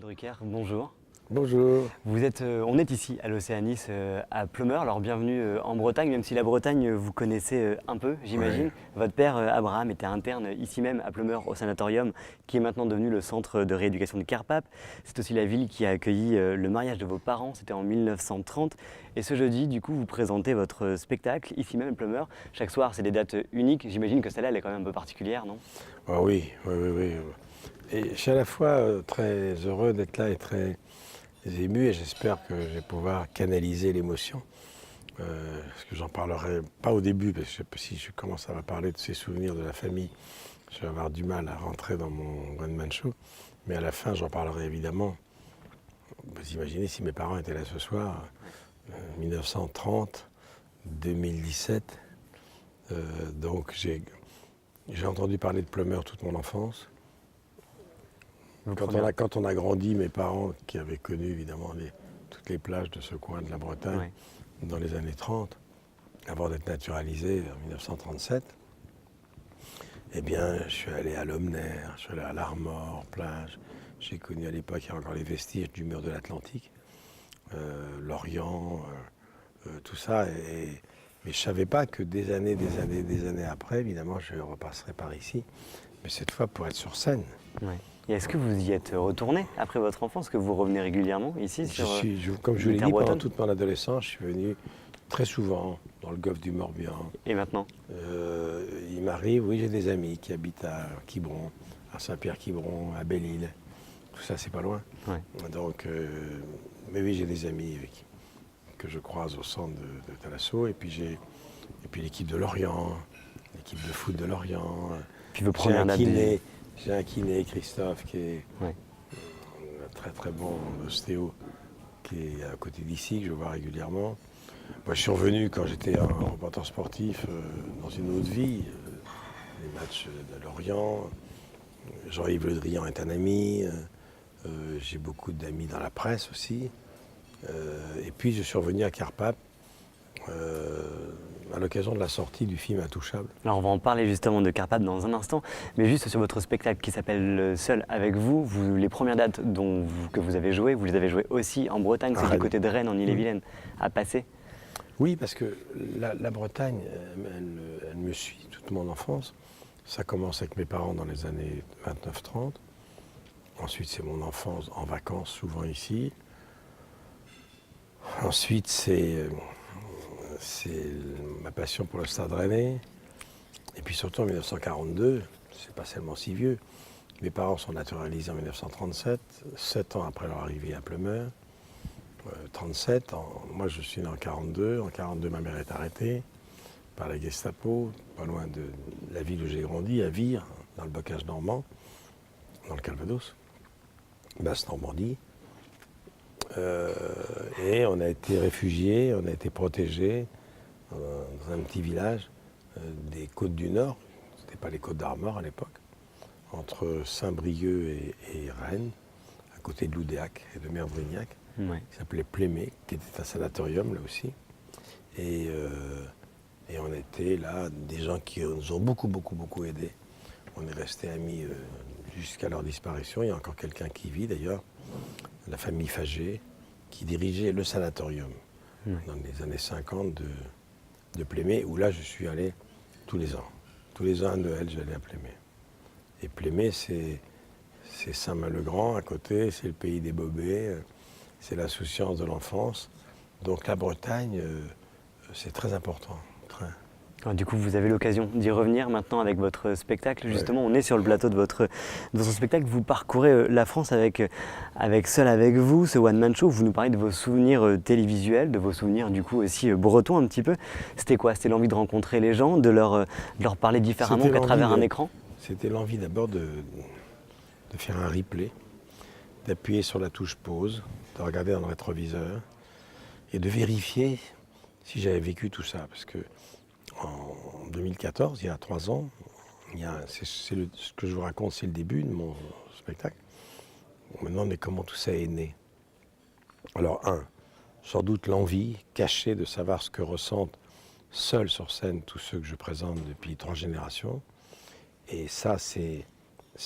Drucker, bonjour. Bonjour. On est ici à l'Océanis, à Pleumeur. Alors bienvenue en Bretagne, même si la Bretagne vous connaissez un peu, j'imagine. Ouais. Votre père, Abraham, était interne ici même à Pleumeur, au sanatorium, qui est maintenant devenu le centre de rééducation de Carpape. C'est aussi la ville qui a accueilli le mariage de vos parents, c'était en 1930. Et ce jeudi, du coup, vous présentez votre spectacle ici même à Pleumeur. Chaque soir, c'est des dates uniques. J'imagine que celle-là, elle est quand même un peu particulière, non? Ah oui, oui, oui, oui. Et je suis à la fois très heureux d'être là et très ému, et j'espère que je vais pouvoir canaliser l'émotion. Parce que j'en parlerai pas au début, parce que si je commence à parler de ces souvenirs de la famille, je vais avoir du mal à rentrer dans mon one-man show. Mais à la fin, j'en parlerai évidemment. Vous imaginez si mes parents étaient là ce soir, 1930, 2017. Donc j'ai entendu parler de Pleumeur toute mon enfance. Quand on a grandi, mes parents, qui avaient connu évidemment toutes les plages de ce coin de la Bretagne, Ouais. dans les années 30, avant d'être naturalisé en 1937, eh bien, je suis allé à Lomner, je suis allé à l'Armor, plage. J'ai connu à l'époque, il y a encore les vestiges du mur de l'Atlantique, l'Orient, tout ça. Mais je ne savais pas que des années après, évidemment, je repasserai par ici, mais cette fois pour être sur scène. Ouais. Et est-ce que vous y êtes retourné après votre enfance? Est-ce que vous revenez régulièrement ici Comme je vous l'ai terre dit, pendant bretonne toute mon adolescence, je suis venu très souvent dans le golfe du Morbihan. Et maintenant? Il m'arrive, oui, j'ai des amis qui habitent à Quiberon, à Saint-Pierre-Quiberon, à Belle-Île. Tout ça, c'est pas loin. Ouais. Donc, mais oui, j'ai des amis que je croise au centre de Thalasso. Et puis l'équipe de Lorient, l'équipe de foot de Lorient. Puis vos premières dates de... J'ai un kiné, Christophe, qui est Ouais. un très très bon ostéo, qui est à côté d'ici, que je vois régulièrement. Moi, je suis revenu quand j'étais un reporter sportif dans une autre vie, les matchs de Lorient. Jean-Yves Le Drian est un ami. J'ai beaucoup d'amis dans la presse aussi. Et puis je suis revenu à Carpape à l'occasion de la sortie du film Intouchable. Alors on va en parler justement de Carpape dans un instant, mais juste sur votre spectacle qui s'appelle Seul avec vous, les premières dates que vous avez jouées, vous les avez jouées aussi en Bretagne, c'est du côté de Rennes, en Ille-et-Vilaine, à Passé. Oui, parce que la Bretagne, elle me suit toute mon enfance. Ça commence avec mes parents dans les années 29-30. Ensuite, c'est mon enfance en vacances, souvent ici. Ensuite, c'est ma passion pour le Stade Rennais. Et puis surtout en 1942, c'est pas seulement si vieux. Mes parents sont naturalisés en 1937, 7 ans après leur arrivée à Pleumeur. 37, moi je suis né en 42. En 42, ma mère est arrêtée par la Gestapo, pas loin de la ville où j'ai grandi, à Vire, dans le bocage normand, dans le Calvados, Basse-Normandie. Et on a été réfugiés, on a été protégés dans un petit village des côtes du Nord, c'était pas les côtes d'Armor à l'époque, entre Saint-Brieuc et Rennes, à côté de Loudéac et de Merdrignac, qui s'appelait Plémé, qui était un sanatorium là aussi. Et on était là, des gens qui nous ont beaucoup aidés. On est restés amis jusqu'à leur disparition. Il y a encore quelqu'un qui vit d'ailleurs, la famille Fagé, qui dirigeait le sanatorium dans les années 50 de Plémé, où là je suis allé tous les ans. Tous les ans à Noël, j'allais à Plémé. Et Plémé, c'est Saint-Main-le-Grand à côté, c'est le pays des bobets, c'est l'insouciance de l'enfance. Donc la Bretagne, c'est très important. Alors, du coup, vous avez l'occasion d'y revenir maintenant avec votre spectacle. Justement, on est sur le plateau de votre spectacle. Vous parcourez la France avec Seul avec vous, ce one-man show. Vous nous parlez de vos souvenirs télévisuels, de vos souvenirs du coup aussi bretons un petit peu. C'était quoi? C'était l'envie de rencontrer les gens, de leur parler différemment qu'à travers un écran? C'était l'envie d'abord de faire un replay, d'appuyer sur la touche pause, de regarder dans le rétroviseur et de vérifier si j'avais vécu tout ça. Parce que en 2014, il y a 3 ans, ce que je vous raconte, c'est le début de mon spectacle. Maintenant, mais comment tout ça est né? Alors, sans doute l'envie cachée de savoir ce que ressentent seuls sur scène tous ceux que je présente depuis 3 générations. Et ça, c'est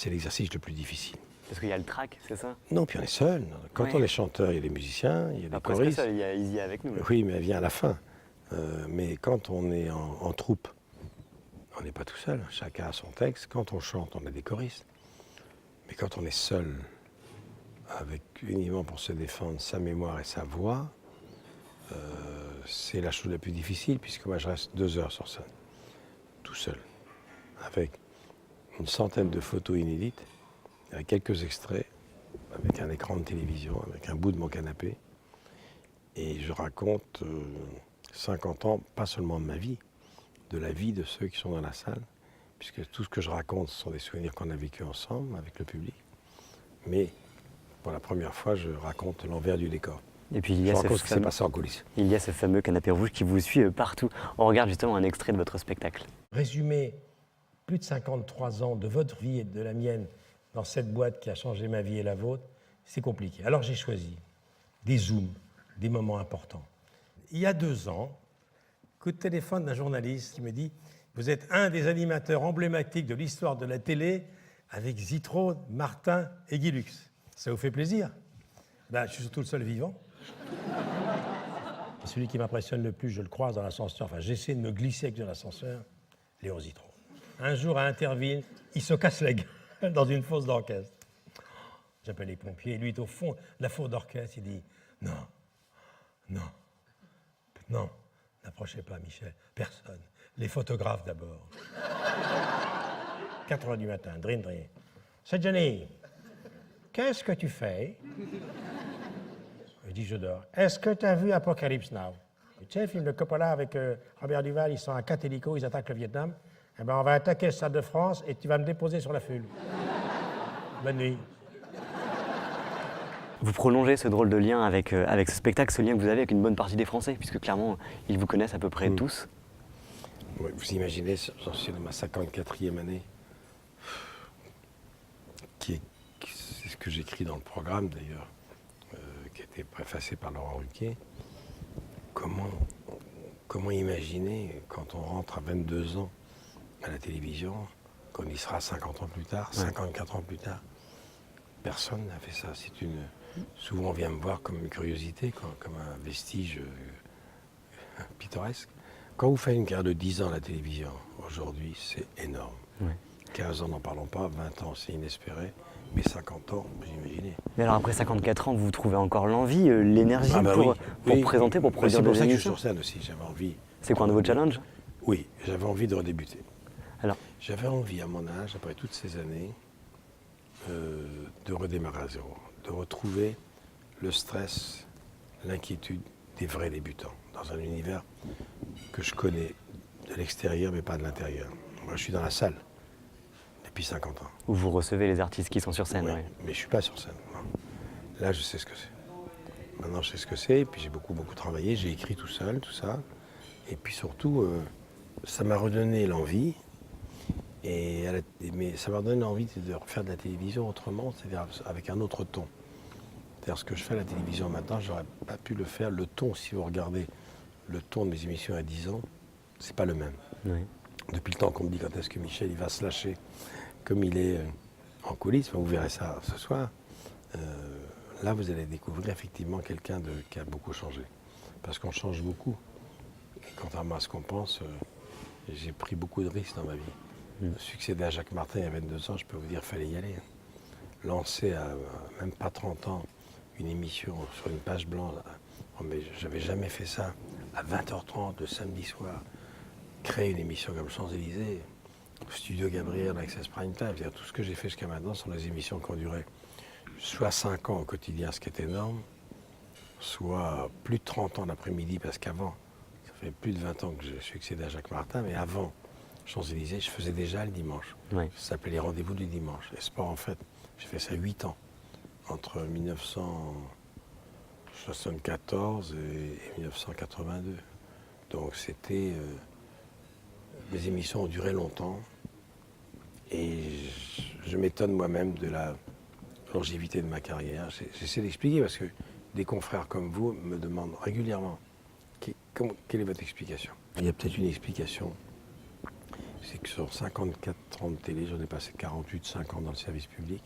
l'exercice le plus difficile. Parce qu'il y a le track, c'est ça? Non, puis on est seul. Quand Ouais. on est chanteur, il y a des musiciens, il y a des Presque choristes. ça, il y a Easy avec nous. Là. Oui, mais elle vient à la fin. Mais quand on est en troupe, on n'est pas tout seul. Chacun a son texte. Quand on chante, on a des choristes. Mais quand on est seul, avec uniquement pour se défendre sa mémoire et sa voix, c'est la chose la plus difficile, puisque moi je reste 2 heures sur scène, tout seul, avec une centaine de photos inédites, avec quelques extraits, avec un écran de télévision, avec un bout de mon canapé. Et je raconte 50 ans, pas seulement de ma vie, de la vie de ceux qui sont dans la salle, puisque tout ce que je raconte, ce sont des souvenirs qu'on a vécus ensemble, avec le public. Mais pour la première fois, je raconte l'envers du décor. Et puis il y Je a raconte ce qui s'est passé en coulisses. il y a ce fameux canapé rouge qui vous suit partout. On regarde justement un extrait de votre spectacle. Résumer plus de 53 ans de votre vie et de la mienne dans cette boîte qui a changé ma vie et la vôtre, c'est compliqué. Alors j'ai choisi des zooms, des moments importants. Il y a 2 ans, coup de téléphone d'un journaliste qui me dit « Vous êtes un des animateurs emblématiques de l'histoire de la télé avec Zitrone, Martin et Guy Lux. Ça vous fait plaisir ?» Ben, je suis surtout le seul vivant. Celui qui m'impressionne le plus, je le croise dans l'ascenseur, enfin j'essaie de me glisser avec de l'ascenseur, Léon Zitrone. Un jour à Interville, il se casse la gueule dans une fosse d'orchestre. J'appelle les pompiers, lui est au fond de la fosse d'orchestre, il dit « Non, non, non, n'approchez pas Michel, personne, les photographes d'abord. » 4 heures du matin, drin drin. « C'est Johnny, qu'est-ce que tu fais ?» Il dit, je dors. Est-ce que tu as vu Apocalypse Now? Tu sais, le film de Coppola avec Robert Duval, ils sont à 4 hélicos, ils attaquent le Vietnam. Eh bien, on va attaquer le Stade de France et tu vas me déposer sur la Fule. Bonne nuit. Vous prolongez ce drôle de lien avec ce spectacle, ce lien que vous avez avec une bonne partie des Français, puisque clairement, ils vous connaissent à peu près tous. Ouais, vous imaginez, j'en suis dans ma 54e année, c'est ce que j'écris dans le programme d'ailleurs, qui a été préfacé par Laurent Ruquier. Comment imaginer, quand on rentre à 22 ans à la télévision, qu'on y sera 50 ans plus tard, 54 ans plus tard? Personne n'a fait ça. Souvent on vient me voir comme une curiosité, comme un vestige pittoresque. Quand vous faites une carrière de 10 ans à la télévision, aujourd'hui, c'est énorme. Ouais. 15 ans, n'en parlons pas, 20 ans, c'est inespéré, mais 50 ans, vous imaginez. Mais alors après 54 ans, vous trouvez encore l'envie, l'énergie pour oui. présenter, pour produire C'est pour des ça que je suis émissions? sur scène aussi, j'avais envie. C'est quoi un nouveau challenge? Oui, j'avais envie de redébuter. Alors, J'avais envie, à mon âge, après toutes ces années, de redémarrer à zéro, de retrouver le stress, l'inquiétude des vrais débutants, dans un univers que je connais de l'extérieur, mais pas de l'intérieur. Moi, je suis dans la salle depuis 50 ans. où vous recevez les artistes qui sont sur scène. Ouais, ouais. mais je ne suis pas sur scène. Non. Là, je sais ce que c'est. Maintenant, je sais ce que c'est, et puis j'ai beaucoup travaillé, j'ai écrit tout seul, tout ça. Et puis surtout, ça m'a redonné l'envie, mais ça m'a redonné l'envie de refaire de la télévision autrement, c'est-à-dire avec un autre ton. C'est-à-dire ce que je fais à la télévision maintenant, j'aurais pas pu le faire. Le ton, si vous regardez le ton de mes émissions à 10 ans, c'est pas le même. Oui. Depuis le temps qu'on me dit quand est-ce que Michel il va se lâcher comme il est en coulisses, vous verrez ça ce soir. Là, vous allez découvrir effectivement quelqu'un qui a beaucoup changé. Parce qu'on change beaucoup. Et contrairement à ce qu'on pense, j'ai pris beaucoup de risques dans ma vie. Succéder à Jacques Martin il y a 22 ans, je peux vous dire, il fallait y aller. Lancer à même pas 30 ans une émission sur une page blanche, mais j'avais jamais fait ça. À 20h30 le samedi soir, créer une émission comme Champs-Élysées, Studio Gabriel, Access Prime Time, c'est-à-dire tout ce que j'ai fait jusqu'à maintenant sont des émissions qui ont duré soit 5 ans au quotidien, ce qui est énorme, soit plus de 30 ans l'après-midi, parce qu'avant, ça fait plus de 20 ans que je succédais à Jacques Martin, mais avant Champs-Élysées, je faisais déjà le dimanche. Oui. Ça s'appelait les rendez-vous du dimanche. Et sport, en fait, j'ai fait ça 8 ans, entre 1974 et 1982. Donc c'était... les émissions ont duré longtemps et je m'étonne moi-même de la longévité de ma carrière. J'essaie d'expliquer parce que des confrères comme vous me demandent régulièrement quelle est votre explication. Il y a peut-être une explication, c'est que sur 54 ans de télé, j'en ai passé 48, 5 ans dans le service public.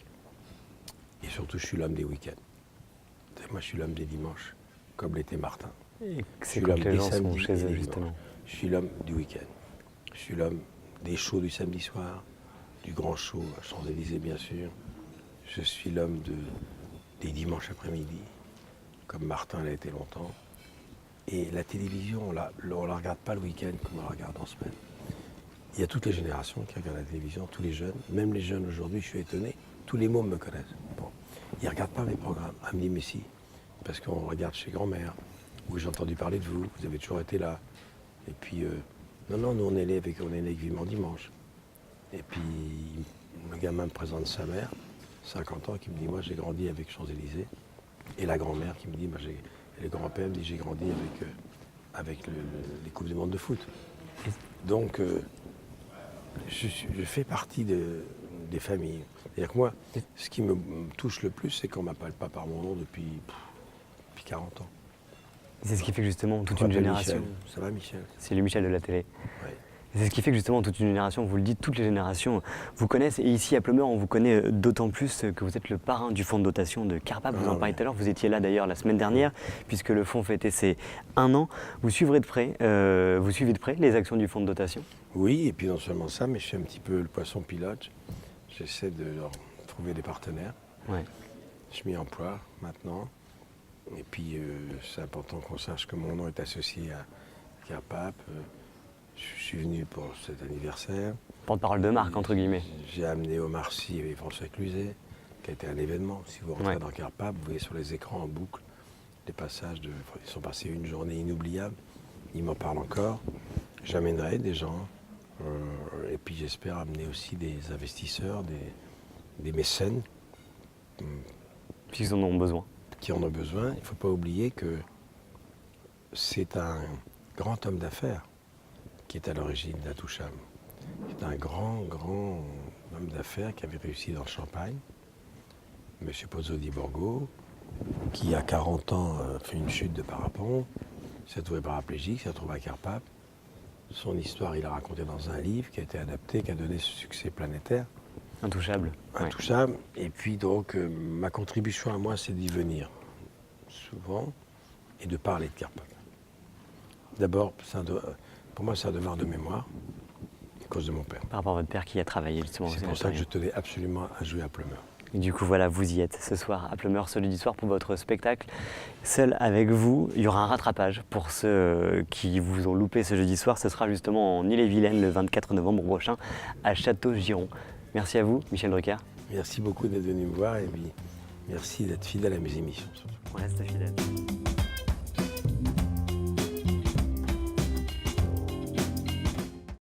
Et surtout, je suis l'homme des week-ends. Moi, je suis l'homme des dimanches, comme l'était Martin. Et Je c'est suis quand l'homme les des gens sont samedis chez et eux, des dimanches. justement. Je suis l'homme du week-end. Je suis l'homme des shows du samedi soir, du grand show à Champs-Élysées, bien sûr. Je suis l'homme des dimanches après-midi, comme Martin l'a été longtemps. Et la télévision, on la regarde pas le week-end comme on la regarde en semaine. Il y a toutes les générations qui regardent la télévision, tous les jeunes, même les jeunes aujourd'hui, je suis étonné, tous les mômes me connaissent. Bon. Ils ne regardent pas mes programmes, Amélie Messi, parce qu'on regarde chez grand-mère, où j'ai entendu parler de vous, vous avez toujours été là. Et puis, non, nous on est né avec Vivement Dimanche. Et puis, le gamin me présente sa mère, 50 ans, qui me dit, moi j'ai grandi avec Champs-Élysées. Et la grand-mère qui me dit, et le grand-père me dit, j'ai grandi avec les Coupes du Monde de foot. Donc, je fais partie des familles. C'est-à-dire que moi, ce qui me touche le plus, c'est qu'on ne m'appelle pas par mon nom depuis 40 ans. C'est ce qui fait que justement toute On une m'appelle génération. Michel. Ça va, Michel? C'est le Michel de la télé. Oui. Et c'est ce qui fait que justement toute une génération, vous le dites, toutes les générations vous connaissent. Et ici à Pleumeur, on vous connaît d'autant plus que vous êtes le parrain du fonds de dotation de Carpape. Vous en parliez tout à l'heure, vous étiez là d'ailleurs la semaine dernière, puisque le fonds fêtait ses 1 an. Vous suivez de près les actions du fonds de dotation? Oui, et puis non seulement ça, mais je suis un petit peu le poisson pilote. J'essaie de leur trouver des partenaires. Ouais. Je m'y emploie maintenant. Et puis c'est important qu'on sache que mon nom est associé à Carpape. Je suis venu pour cet anniversaire. Porte-parole de marque, entre guillemets. J'ai amené Omar Sy et François Cluzet, qui a été un événement. Si vous rentrez dans Carpape, vous voyez sur les écrans en boucle les passages. Ils sont passés une journée inoubliable. Ils m'en parlent encore. J'amènerai des gens. Et puis j'espère amener aussi des investisseurs, des mécènes. Puisqu'ils en ont besoin. Qui en ont besoin. Il ne faut pas oublier que c'est un grand homme d'affaires qui est à l'origine d'Intouchable. C'est un grand homme d'affaires qui avait réussi dans le Champagne, M. Pozzo di Borgo, qui à 40 ans fait une chute de parapente, s'est trouvé paraplégique, s'est retrouvé à Carpape. Son histoire, il l'a racontée dans un livre qui a été adapté, qui a donné ce succès planétaire. Intouchable. Intouchable. Ouais. Et puis donc, ma contribution à moi, c'est d'y venir souvent et de parler de Carpape. D'abord, pour moi, c'est un devoir de mémoire, à cause de mon père. Par rapport à votre père qui a travaillé justement. C'est pour ça que je tenais absolument à jouer à Pleumeur. Et du coup, voilà, vous y êtes ce soir à Pleumeur, ce lundi soir, pour votre spectacle. Seul avec vous, il y aura un rattrapage pour ceux qui vous ont loupé ce jeudi soir. Ce sera justement en Ille-et-Vilaine le 24 novembre prochain à Château-Giron. Merci à vous, Michel Drucker. Merci beaucoup d'être venu me voir et puis merci d'être fidèle à mes émissions. On reste fidèle.